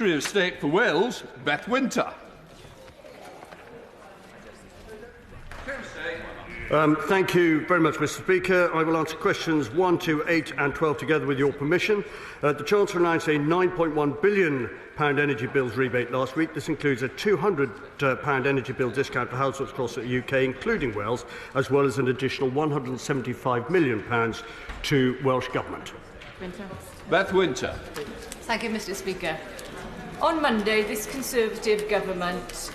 Secretary of State for Wales, Beth. Thank you very much, Mr. Speaker. I will answer questions 1 to 8 and 12 together with your permission. The Chancellor announced a £9.1 billion energy bills rebate last week. This includes a £200 energy bill discount for households across the UK, including Wales, as well as an additional £175 million to Welsh Government. Beth. Thank you, Mr. Speaker. On Monday, this Conservative government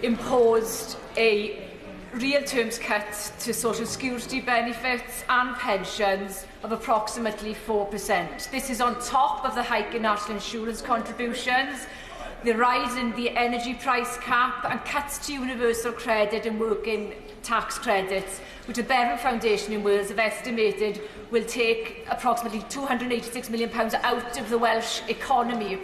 imposed a real terms cut to social security benefits and pensions of approximately 4%. This is on top of the hike in national insurance contributions, the rise in the energy price cap and cuts to universal credit and working tax credits, which the Bevan Foundation in Wales have estimated will take approximately £286 million out of the Welsh economy.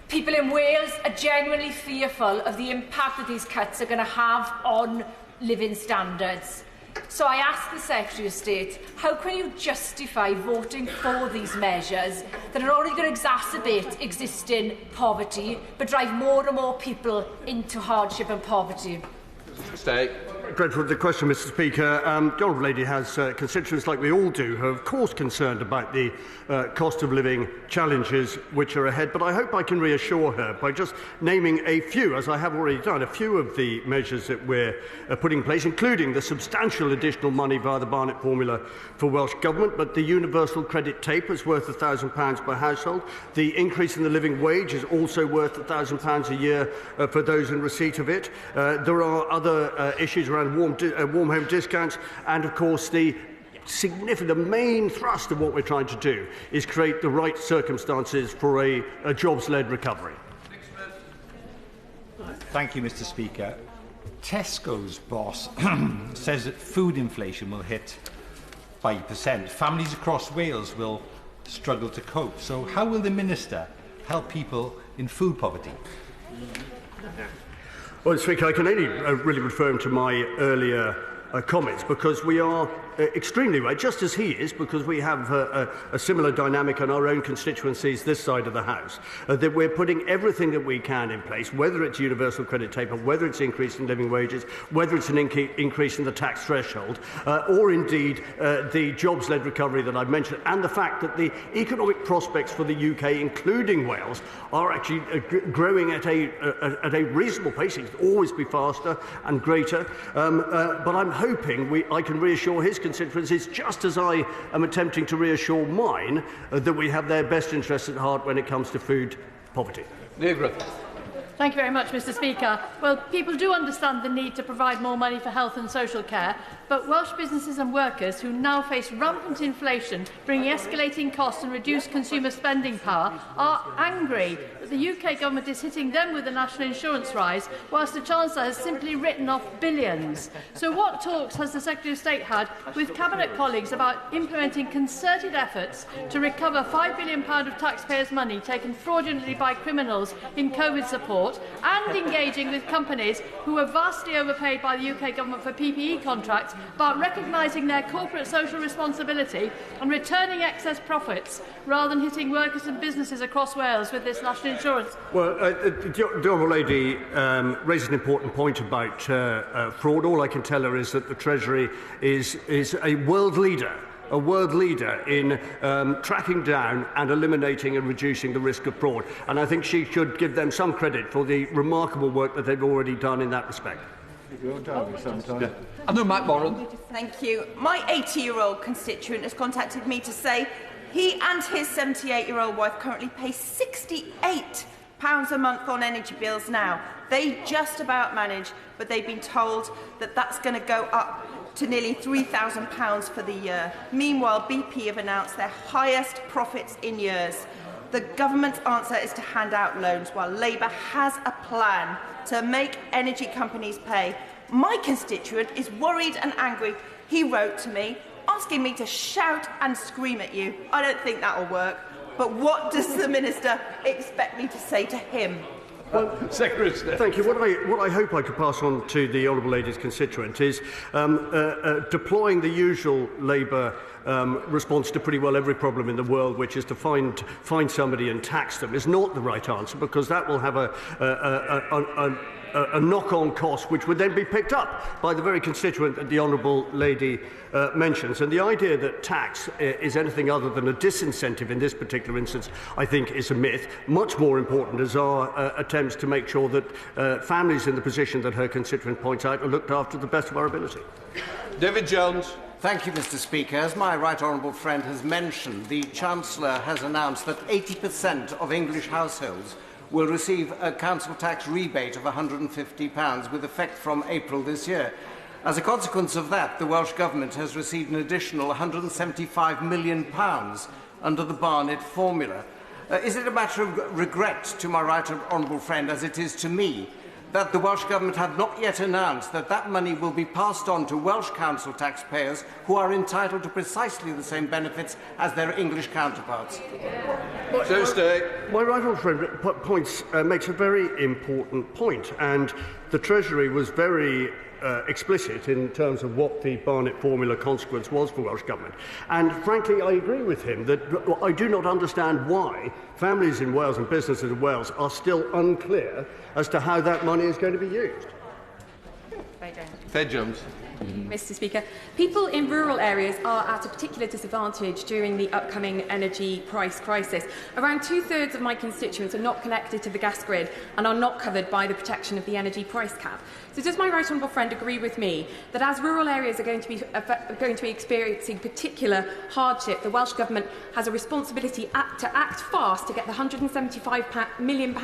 People in Wales are genuinely fearful of the impact that these cuts are going to have on living standards. So I ask the Secretary of State, how can you justify voting for these measures that are only going to exacerbate existing poverty but drive more and more people into hardship and poverty? Grateful for the question, Mr. Speaker. The Honourable Lady has constituents, like we all do, who are of course concerned about the cost of living challenges which are ahead, but I hope I can reassure her by just naming a few, as I have already done, a few of the measures that we're putting in place, including the substantial additional money via the Barnett formula for Welsh Government, but the universal credit taper is worth £1,000 per household. The increase in the living wage is also worth £1,000 a year for those in receipt of it. There are other issues around warm home discounts, and of course the main thrust of what we're trying to do is create the right circumstances for a jobs-led recovery. Thank you, Mr. Speaker. Tesco's boss says that food inflation will hit 5%. Families across Wales will struggle to cope. So how will the Minister help people in food poverty? Well, Mr. Speaker, I can only really refer to my earlier comments, because we are extremely right, just as he is, because we have a similar dynamic in our own constituencies this side of the House, that we're putting everything that we can in place, whether it's universal credit taper, whether it's increase in living wages, whether it's an increase in the tax threshold, or indeed the jobs-led recovery that I've mentioned, and the fact that the economic prospects for the UK, including Wales, are actually growing at a reasonable pace. It can always be faster and greater, but I'm hoping I can reassure his constituencies, just as I am attempting to reassure mine, that we have their best interests at heart when it comes to food poverty. Thank you very much, Mr. Speaker. Well, people do understand the need to provide more money for health and social care, but Welsh businesses and workers who now face rampant inflation, bringing escalating costs and reduced consumer spending power, are angry that the UK government is hitting them with the national insurance rise, whilst the Chancellor has simply written off billions. So what talks has the Secretary of State had with Cabinet colleagues about implementing concerted efforts to recover £5 billion of taxpayers' money taken fraudulently by criminals in COVID support, and engaging with companies who were vastly overpaid by the UK government for PPE contracts, about recognising their corporate social responsibility and returning excess profits, rather than hitting workers and businesses across Wales with this national insurance? Well, the Honourable Lady raised an important point about fraud. All I can tell her is that the Treasury is a world leader in tracking down and eliminating and reducing the risk of fraud. And I think she should give them some credit for the remarkable work that they've already done in that respect. Thank you. My 80-year-old constituent has contacted me to say he and his 78-year-old wife currently pay £68 a month on energy bills now. They just about manage, but they've been told that that's going to go up to nearly £3,000 for the year. Meanwhile, BP have announced their highest profits in years. The government's answer is to hand out loans, while Labour has a plan to make energy companies pay. My constituent is worried and angry. He wrote to me asking me to shout and scream at you. I don't think that will work. But what does the Minister expect me to say to him? Well, Secretary, thank you. What I hope I could pass on to the Honourable Lady's constituent is deploying the usual Labour response to pretty well every problem in the world, which is to find somebody and tax them, is not the right answer, because that will have a knock-on cost which would then be picked up by the very constituent that the Honourable Lady mentions. And the idea that tax is anything other than a disincentive in this particular instance, I think, is a myth. Much more important is our attempts to make sure that families in the position that her constituent points out are looked after to the best of our ability. David Jones. Thank you, Mr. Speaker. As my right honourable friend has mentioned, the Chancellor has announced that 80% of English households will receive a council tax rebate of £150 with effect from April this year. As a consequence of that, the Welsh Government has received an additional £175 million under the Barnett formula. Is it a matter of regret to my right honourable friend, as it is to me, that the Welsh Government have not yet announced that that money will be passed on to Welsh council taxpayers who are entitled to precisely the same benefits as their English counterparts? So stay. My right honourable friend makes a very important point, and the Treasury was very explicit in terms of what the Barnett formula consequence was for Welsh Government. And frankly, I agree with him that I do not understand why families in Wales and businesses in Wales are still unclear as to how that money is going to be used. Fair Jones. Mr. Speaker, people in rural areas are at a particular disadvantage during the upcoming energy price crisis. Around 2/3 of my constituents are not connected to the gas grid and are not covered by the protection of the energy price cap. So does my right honourable friend agree with me that as rural areas are going to be experiencing particular hardship, the Welsh Government has a responsibility to act fast to get the £175 million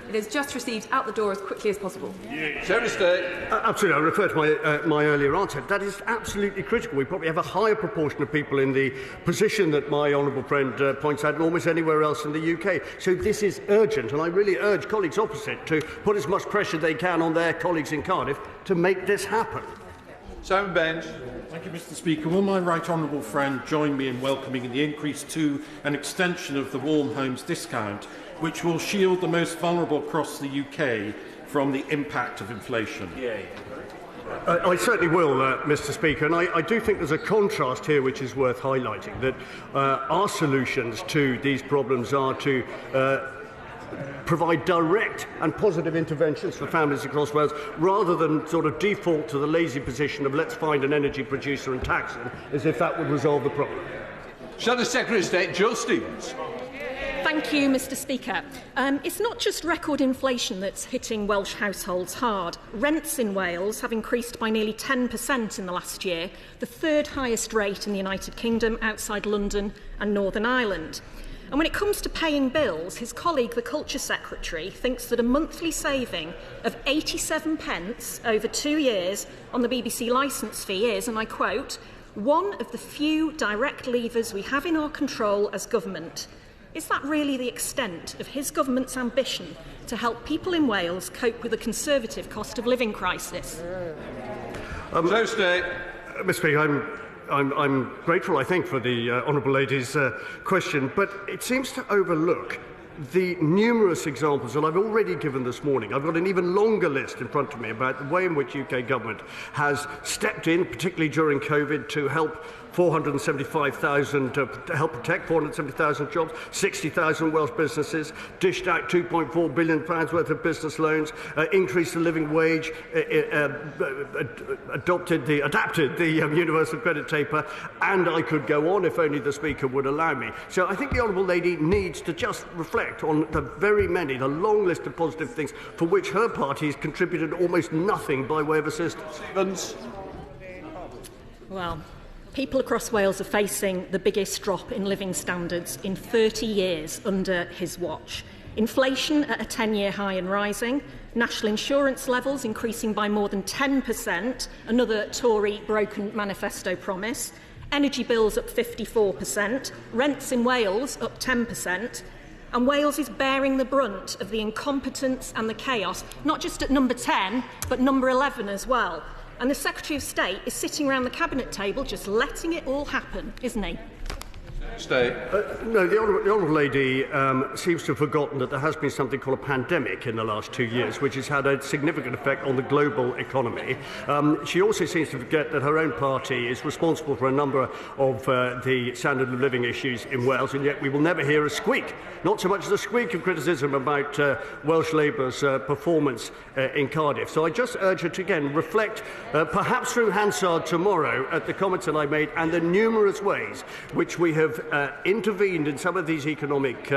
it has just received out the door as quickly as possible? So stay. Absolutely. I refer to my earlier answer. That is absolutely critical. We probably have a higher proportion of people in the position that my honourable friend points out than almost anywhere else in the UK. So this is urgent, and I really urge colleagues opposite to put as much pressure they can on their colleagues in Cardiff to make this happen. Simon Bench. Thank you, Mr. Speaker. Will my right honourable friend join me in welcoming the increase to an extension of the Warm Homes discount, which will shield the most vulnerable across the UK from the impact of inflation? I certainly will, Mr. Speaker, and I do think there's a contrast here which is worth highlighting, that our solutions to these problems are to provide direct and positive interventions for families across Wales, rather than sort of default to the lazy position of let's find an energy producer and tax them, as if that would resolve the problem. Shall the Secretary of State, Joe Stevens. Thank you, Mr. Speaker. It's not just record inflation that's hitting Welsh households hard. Rents in Wales have increased by nearly 10% in the last year, the third highest rate in the United Kingdom, outside London and Northern Ireland. And when it comes to paying bills, his colleague, the Culture Secretary, thinks that a monthly saving of 87 pence over 2 years on the BBC licence fee is, and I quote, one of the few direct levers we have in our control as government. Is that really the extent of his government's ambition to help people in Wales cope with a Conservative cost of living crisis? So stay. Mr. Speaker, I'm grateful, I think, for the Honourable Lady's question, but it seems to overlook the numerous examples that I've already given this morning. I've got an even longer list in front of me about the way in which UK government has stepped in, particularly during COVID, to help 475,000 to help protect 470,000 jobs, 60,000 Welsh businesses, dished out £2.4 billion worth of business loans, increased the living wage, adapted the universal credit taper, and I could go on if only the Speaker would allow me. So I think the Honourable Lady needs to just reflect on the the long list of positive things for which her party has contributed almost nothing by way of assistance. Stevens. Well, people across Wales are facing the biggest drop in living standards in 30 years under his watch. Inflation at a 10-year high and rising, national insurance levels increasing by more than 10%, another Tory broken manifesto promise, energy bills up 54%, rents in Wales up 10%, and Wales is bearing the brunt of the incompetence and the chaos, not just at number 10, but number 11 as well. And the Secretary of State is sitting around the Cabinet table just letting it all happen, isn't he? Stay. No, the Honourable Lady seems to have forgotten that there has been something called a pandemic in the last 2 years, which has had a significant effect on the global economy. She also seems to forget that her own party is responsible for a number of the standard of living issues in Wales, and yet we will never hear a squeak, not so much as a squeak of criticism about Welsh Labour's performance in Cardiff. So I just urge her to again reflect, perhaps through Hansard tomorrow, at the comments that I made and the numerous ways which we have intervened in some of these economic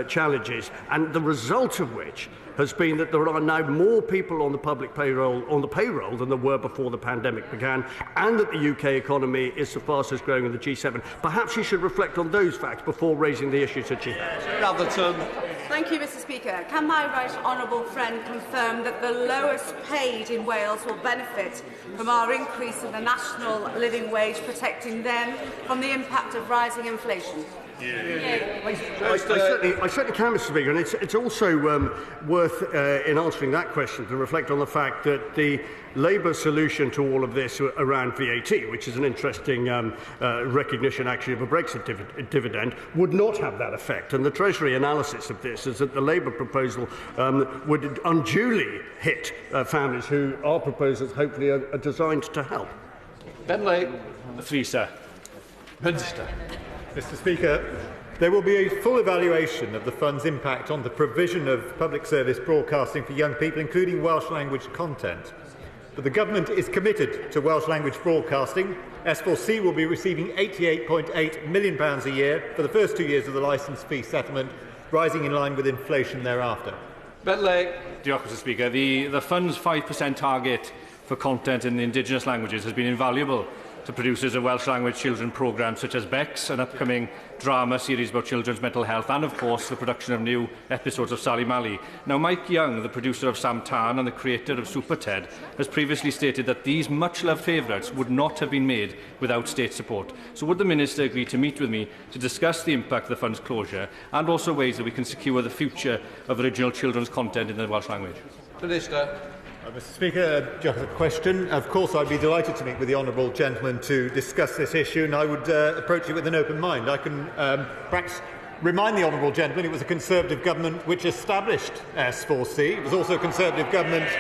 challenges, and the result of which has been that there are now more people on the public payroll, than there were before the pandemic began, and that the UK economy is the fastest growing in the G7. Perhaps she should reflect on those facts before raising the issues that she has. Thank you, Mr. Speaker. Can my right honourable friend confirm that the lowest paid in Wales will benefit from our increase in the national living wage, protecting them from the impact of rising inflation? I certainly can, Mr. Speaker, and it's also worth, in answering that question, to reflect on the fact that the Labour solution to all of this around VAT, which is an interesting recognition actually of a Brexit dividend, would not have that effect. And the Treasury analysis of this is that the Labour proposal would unduly hit families who our proposals hopefully are designed to help. Bentley. Three, sir. Minister. Mr. Speaker, there will be a full evaluation of the fund's impact on the provision of public service broadcasting for young people, including Welsh language content. But the Government is committed to Welsh language broadcasting. S4C will be receiving £88.8 million a year for the first 2 years of the licence fee settlement, rising in line with inflation thereafter. Bentley. Diolch, Mr. Speaker. The fund's 5% target for content in the indigenous languages has been invaluable to producers of Welsh language children programmes such as Bex, an upcoming drama series about children's mental health, and of course the production of new episodes of Sally Mally. Now, Mike Young, the producer of Sam Tan and the creator of Super Ted, has previously stated that these much-loved favourites would not have been made without state support. So would the Minister agree to meet with me to discuss the impact of the fund's closure and also ways that we can secure the future of original children's content in the Welsh language? Minister. Mr. Speaker, just a question. Of course, I'd be delighted to meet with the honourable gentleman to discuss this issue, and I would approach it with an open mind. I can perhaps remind the honourable gentleman it was a Conservative government which established S4C. It was also a Conservative government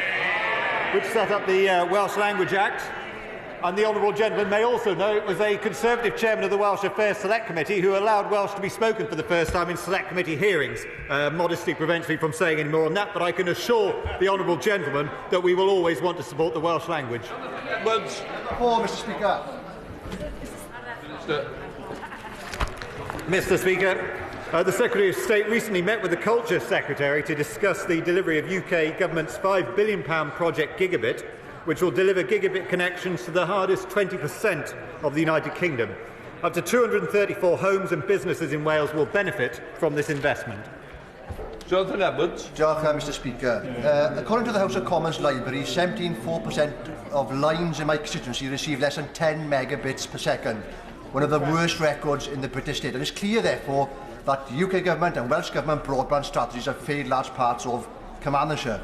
which set up the Welsh Language Act. And the honourable gentleman may also know it was a Conservative chairman of the Welsh Affairs Select Committee who allowed Welsh to be spoken for the first time in Select Committee hearings. Modesty prevents me from saying any more on that, but I can assure the honourable gentleman that we will always want to support the Welsh language. Mr. Speaker. Mr. Speaker, the Secretary of State recently met with the Culture Secretary to discuss the delivery of UK Government's £5 billion project Gigabit, which will deliver gigabit connections to the hardest 20% of the United Kingdom. Up to 234 homes and businesses in Wales will benefit from this investment. Jonathan Edwards. Mr. Speaker. According to the House of Commons Library, 17.4% of lines in my constituency receive less than 10 megabits per second, one of the worst records in the British state. And it's clear, therefore, that the UK Government and Welsh Government broadband strategies have failed large parts of Carmarthenshire.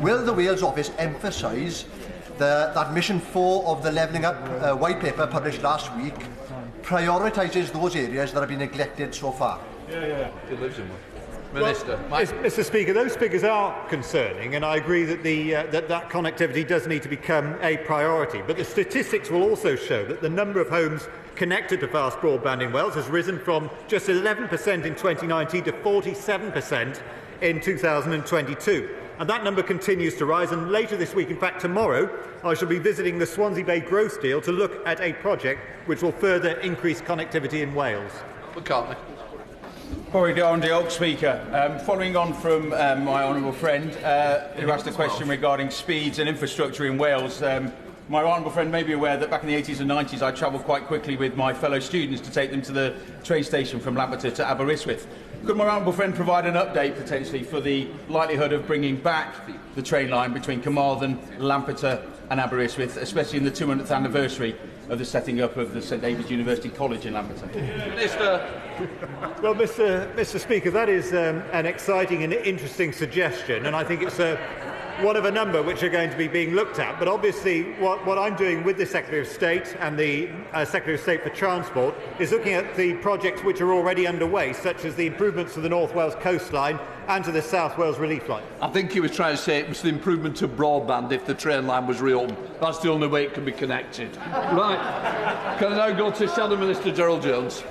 Will the Wales Office emphasise that Mission 4 of the Levelling Up white paper published last week prioritises those areas that have been neglected so far? He lives in one. Minister. Well, Mr. Speaker, those figures are concerning, and I agree that that connectivity does need to become a priority. But the statistics will also show that the number of homes connected to fast broadband in Wales has risen from just 11% in 2019 to 47% in 2022. And that number continues to rise, and later this week, in fact tomorrow, I shall be visiting the Swansea Bay growth deal to look at a project which will further increase connectivity in Wales. McCartney. Diolch, Speaker. Following on from my honourable friend who asked a question regarding speeds and infrastructure in Wales, my honourable friend may be aware that back in the 80s and 90s I travelled quite quickly with my fellow students to take them to the train station from Lampeter to Aberystwyth. Could my honourable friend provide an update potentially for the likelihood of bringing back the train line between Carmarthen, Lampeter and Aberystwyth, especially in the 200th anniversary of the setting up of the St David's University College in Lampeter? Minister. Well, Mr. Speaker, that is an exciting and interesting suggestion, and I think it's one of a number which are going to be being looked at. But obviously what I'm doing with the Secretary of State and the Secretary of State for Transport is looking at the projects which are already underway, such as the improvements to the North Wales coastline and to the South Wales relief line. I think he was trying to say it was the improvement to broadband if the train line was reopened. That's the only way it can be connected. Right. Can I now go to Shadow Minister Gerald Jones?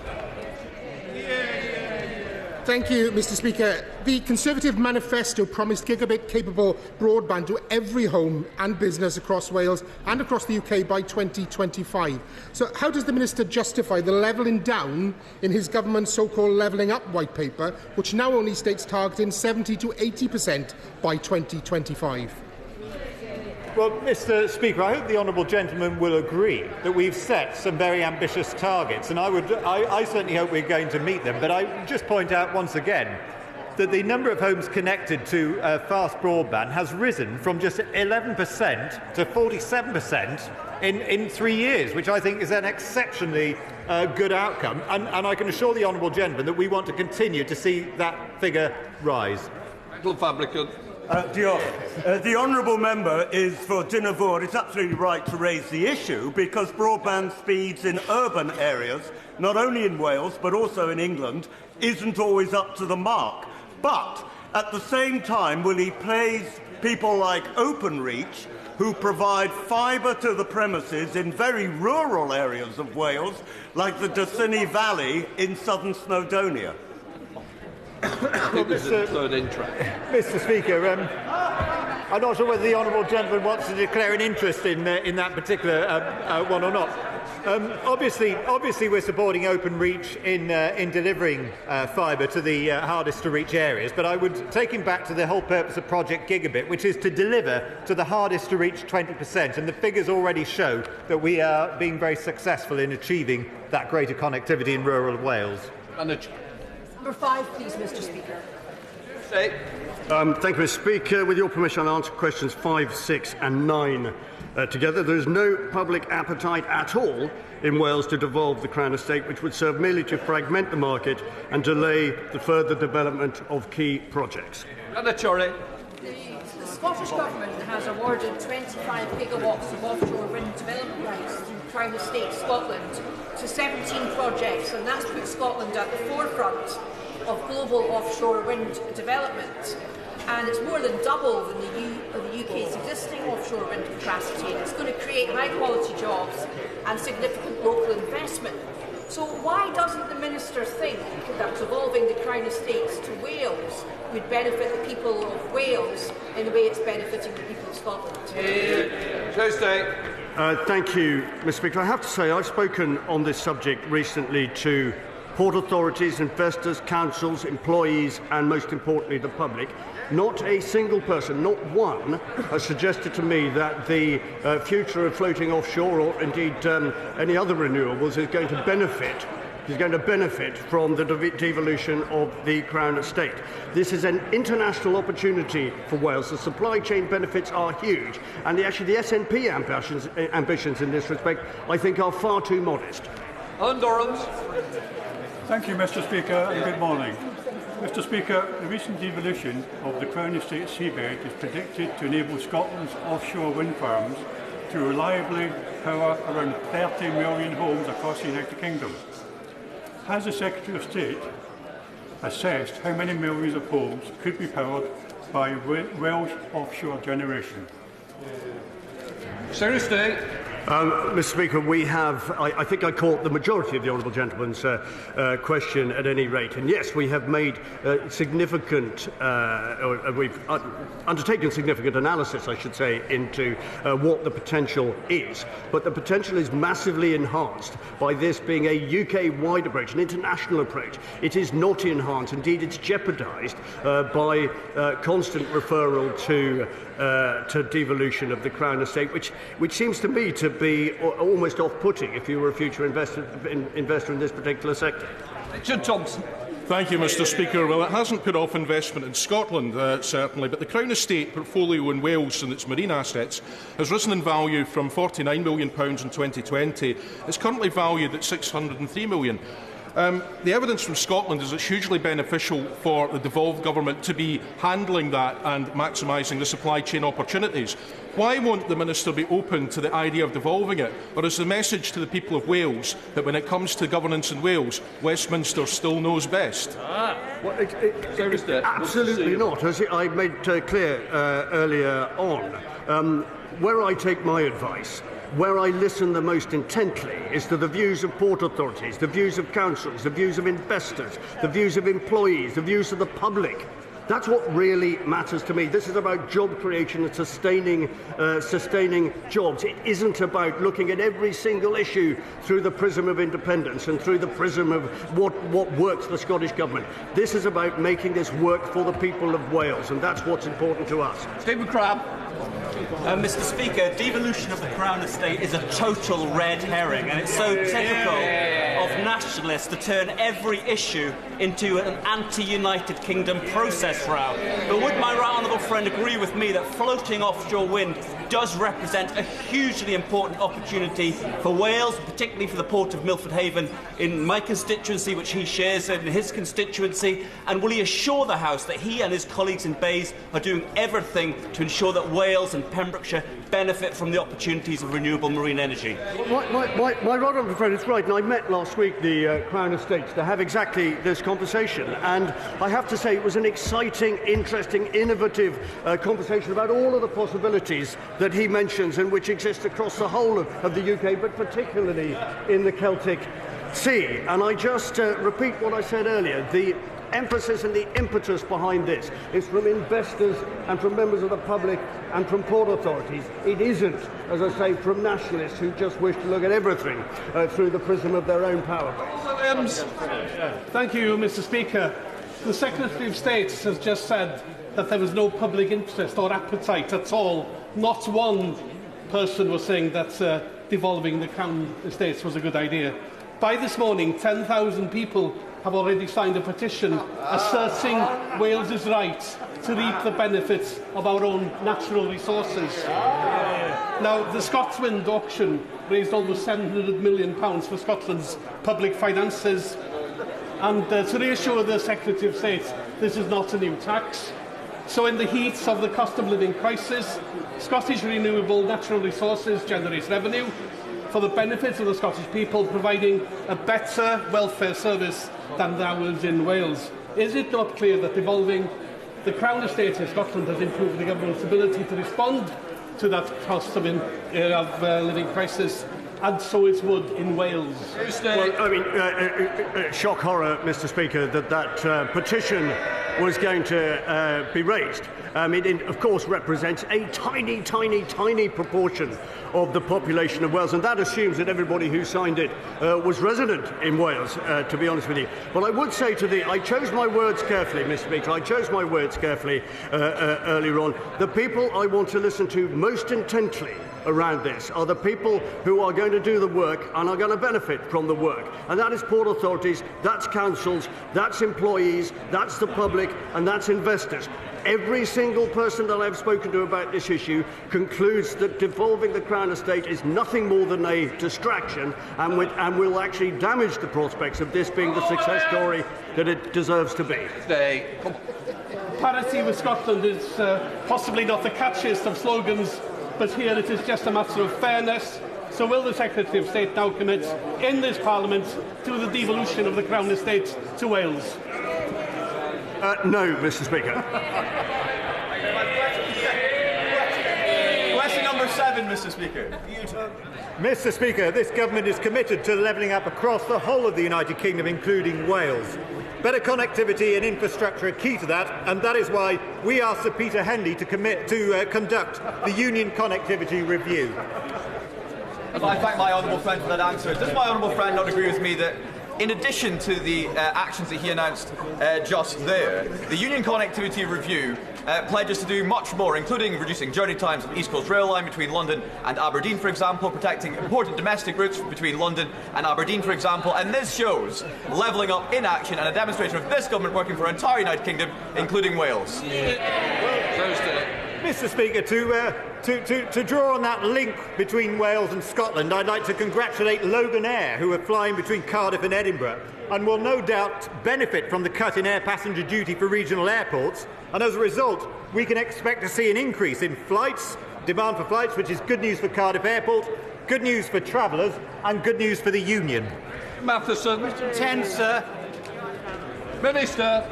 Thank you, Mr. Speaker. The Conservative manifesto promised gigabit-capable broadband to every home and business across Wales and across the UK by 2025. So how does the Minister justify the levelling down in his government's so-called levelling up white paper, which now only states targeting 70 to 80% by 2025? Well, Mr. Speaker, I hope the honourable gentleman will agree that we've set some very ambitious targets, and I certainly hope we're going to meet them. But I just point out once again that the number of homes connected to fast broadband has risen from just 11% to 47% in 3 years, which I think is an exceptionally good outcome. And I can assure the honourable gentleman that we want to continue to see that figure rise. The honourable member is for Dinefwr. It's absolutely right to raise the issue because broadband speeds in urban areas, not only in Wales but also in England, isn't always up to the mark. But at the same time, will he praise people like Openreach, who provide fibre to the premises in very rural areas of Wales, like the Dyssynnu Valley in southern Snowdonia? Well, Mr. Speaker, I'm not sure whether the honourable gentleman wants to declare an interest in that particular one or not. Obviously, we're supporting Openreach in delivering fibre to the hardest to reach areas, but I would take him back to the whole purpose of Project Gigabit, which is to deliver to the hardest to reach 20%, and the figures already show that we are being very successful in achieving that greater connectivity in rural Wales. Number 5, please, Mr. Speaker. Thank you, Mr. Speaker. With your permission, I'll answer questions 5, 6 and 9 together. There is no public appetite at all in Wales to devolve the Crown Estate, which would serve merely to fragment the market and delay the further development of key projects. The Scottish Government has awarded 25 gigawatts of offshore wind development rights through Crown Estate Scotland to 17 projects, and that's put Scotland at the forefront of global offshore wind development. And it's more than double than the UK's existing offshore wind capacity, and it's going to create high-quality jobs and significant local investment. So why doesn't the Minister think that devolving the Crown Estates to Wales would benefit the people of Wales in the way it's benefiting the people of Scotland? Thank you, Mr. Speaker. I have to say I've spoken on this subject recently to port authorities, investors, councils, employees and, most importantly, the public. Not a single person, not one, has suggested to me that the future of floating offshore or indeed any other renewables is going to benefit from the devolution of the Crown Estate. This is an international opportunity for Wales. The supply chain benefits are huge, and actually the SNP ambitions in this respect, I think, are far too modest. Alan Dorrans. Thank you, Mr. Speaker, and good morning. Mr. Speaker, the recent devolution of the Crown Estate seabed is predicted to enable Scotland's offshore wind farms to reliably power around 30 million homes across the United Kingdom. Has the Secretary of State assessed how many millions of homes could be powered by Welsh offshore generation? Secretary of State. Mr. Speaker, we have, I think I caught the majority of the honourable gentleman's question at any rate. And yes, we have made we've undertaken significant analysis, I should say, into what the potential is. But the potential is massively enhanced by this being a UK-wide approach, an international approach. It is not enhanced. Indeed, it's jeopardised by constant referral to devolution of the Crown Estate, which seems to me to be almost off-putting if you were a future investor in this particular sector. Richard Thompson. Thank you, Mr. Speaker. Well, it hasn't put off investment in Scotland, certainly, but the Crown Estate portfolio in Wales and its marine assets has risen in value from £49 million in 2020. It's currently valued at £603 million. The evidence from Scotland is it's hugely beneficial for the devolved government to be handling that and maximising the supply chain opportunities. Why won't the Minister be open to the idea of devolving it? Or is the message to the people of Wales that when it comes to governance in Wales, Westminster still knows best? Absolutely not. As I made clear earlier on, where I take my advice, where I listen the most intently, is to the views of port authorities, the views of councils, the views of investors, the views of employees, the views of the public. That's what really matters to me. This is about job creation and sustaining jobs. It isn't about looking at every single issue through the prism of independence and through the prism of what works for the Scottish Government. This is about making this work for the people of Wales, and that's what's important to us. Stephen Crabb. Mr. Speaker, devolution of the Crown Estate is a total red herring, and it's so typical of nationalists to turn every issue into an anti-United Kingdom process row. But would my right honourable friend agree with me that floating offshore wind does represent a hugely important opportunity for Wales, particularly for the port of Milford Haven in my constituency, which he shares in his constituency? And will he assure the House that he and his colleagues in Bays are doing everything to ensure that Wales and Pembrokeshire benefit from the opportunities of renewable marine energy? My right honourable friend is right, and I met last week the Crown Estates to have exactly this conversation, and I have to say it was an exciting, interesting, innovative conversation about all of the possibilities that he mentions and which exist across the whole of the UK, but particularly in the Celtic Sea. And I just repeat what I said earlier. The emphasis and the impetus behind this is from investors and from members of the public and from port authorities. It isn't, as I say, from nationalists who just wish to look at everything through the prism of their own power base. Thank you, Mr. Speaker. The Secretary of State has just said that there was no public interest or appetite at all. Not one person was saying that devolving the Crown Estates was a good idea. By this morning, 10,000 people have already signed a petition asserting Wales's right to reap the benefits of our own natural resources. Now, the ScotWind auction raised almost £700 million for Scotland's public finances, and to reassure the Secretary of State, this is not a new tax. So in the heat of the cost of living crisis, Scottish renewable natural resources generates revenue for the benefit of the Scottish people, providing a better welfare service than ours in Wales. Is it not clear that devolving the Crown Estate in Scotland has improved the government's ability to respond to that cost of living crisis, and so it would in Wales? Well, I mean, shock horror, Mr. Speaker, that petition was going to be raised. It, of course, represents a tiny, tiny, tiny proportion of the population of Wales, and that assumes that everybody who signed it was resident in Wales, to be honest with you. But I would say I chose my words carefully, Mr. Speaker. I chose my words carefully earlier on. The people I want to listen to most intently around this are the people who are going to do the work and are going to benefit from the work. And that is port authorities, that's councils, that's employees, that's the public, and that's investors. Every single person that I've spoken to about this issue concludes that devolving the Crown Estate is nothing more than a distraction and will actually damage the prospects of this being the success story that it deserves to be. Parity with Scotland is possibly not the catchiest of slogans, but here it is just a matter of fairness. So will the Secretary of State now commit in this Parliament to the devolution of the Crown Estate to Wales? No, Mr. Speaker. Question number 7, Mr. Speaker. Mr. Speaker, this government is committed to levelling up across the whole of the United Kingdom, including Wales. Better connectivity and infrastructure are key to that, and that is why we asked Sir Peter Henley to conduct the Union Connectivity Review. I thank my honourable friend for that answer. Does my honourable friend not agree with me that in addition to the actions that he announced just there, the Union Connectivity Review pledges to do much more, including reducing journey times on the East Coast Rail Line between London and Aberdeen, for example, protecting important domestic routes between London and Aberdeen, for example, and this shows levelling up in action and a demonstration of this government working for the entire United Kingdom, including Wales. Mr. Speaker, to draw on that link between Wales and Scotland, I'd like to congratulate Logan Air, who are flying between Cardiff and Edinburgh. and will no doubt benefit from the cut in air passenger duty for regional airports, and as a result we can expect to see an increase in flights, demand for flights, which is good news for Cardiff Airport, good news for travellers and good news for the Union. Matheson. Question 10, sir. Minister.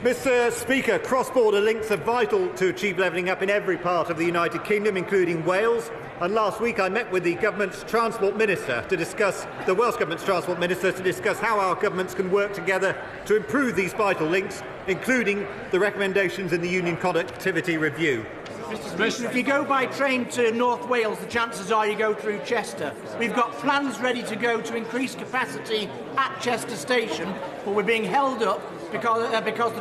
Mr. Speaker, cross-border links are vital to achieve levelling up in every part of the United Kingdom, including Wales. And last week I met with the government's Transport Minister to discuss, the Welsh Government's Transport Minister, to discuss how our governments can work together to improve these vital links, including the recommendations in the Union Connectivity Review. Mr. Speaker, if you go by train to North Wales, the chances are you go through Chester. We've got plans ready to go to increase capacity at Chester Station, but we're being held up because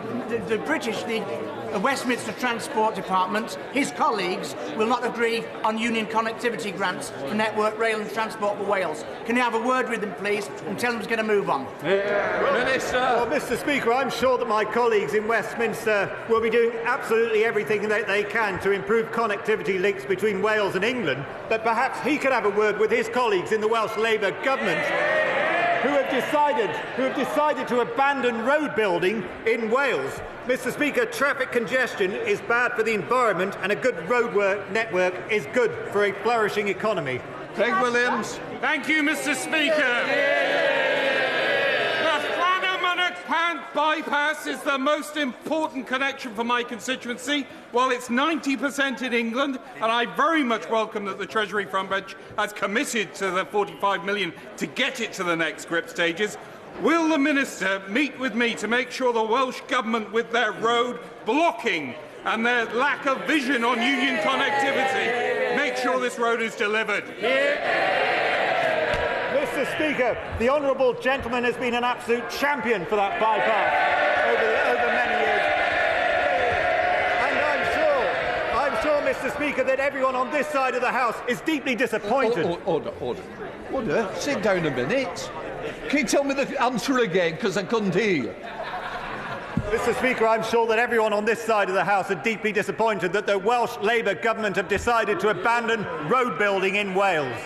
the British, the Westminster Transport Department, his colleagues, will not agree on Union Connectivity grants for Network Rail and Transport for Wales. Can you have a word with them, please, and tell them to get a move on? Minister. Well, Mr. Speaker, I'm sure that my colleagues in Westminster will be doing absolutely everything that they can to improve connectivity links between Wales and England, but perhaps he could have a word with his colleagues in the Welsh Labour government who have decided to abandon road building in Wales. Mr. Speaker, traffic congestion is bad for the environment and a good road network is good for a flourishing economy. Craig Williams. Thank you, Mr. Speaker. Bypass is the most important connection for my constituency. While it's 90% in England, and I very much welcome that the Treasury front bench has committed to the 45 million to get it to the next grip stages, will the Minister meet with me to make sure the Welsh Government, with their road blocking and their lack of vision on Union connectivity, make sure this road is delivered? Mr. Speaker, the honourable gentleman has been an absolute champion for that bypass over many years. And I'm sure, Mr. Speaker, that everyone on this side of the House is deeply disappointed. Order. Sit down a minute. Can you tell me the answer again, because I couldn't hear you? Mr. Speaker, I'm sure that everyone on this side of the House are deeply disappointed that the Welsh Labour government have decided to abandon road building in Wales.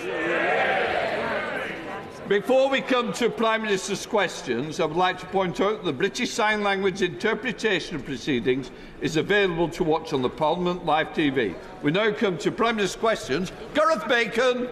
Before we come to Prime Minister's questions, I would like to point out that the British Sign Language interpretation of proceedings is available to watch on the Parliament Live TV. We now come to Prime Minister's questions. Gareth Bacon.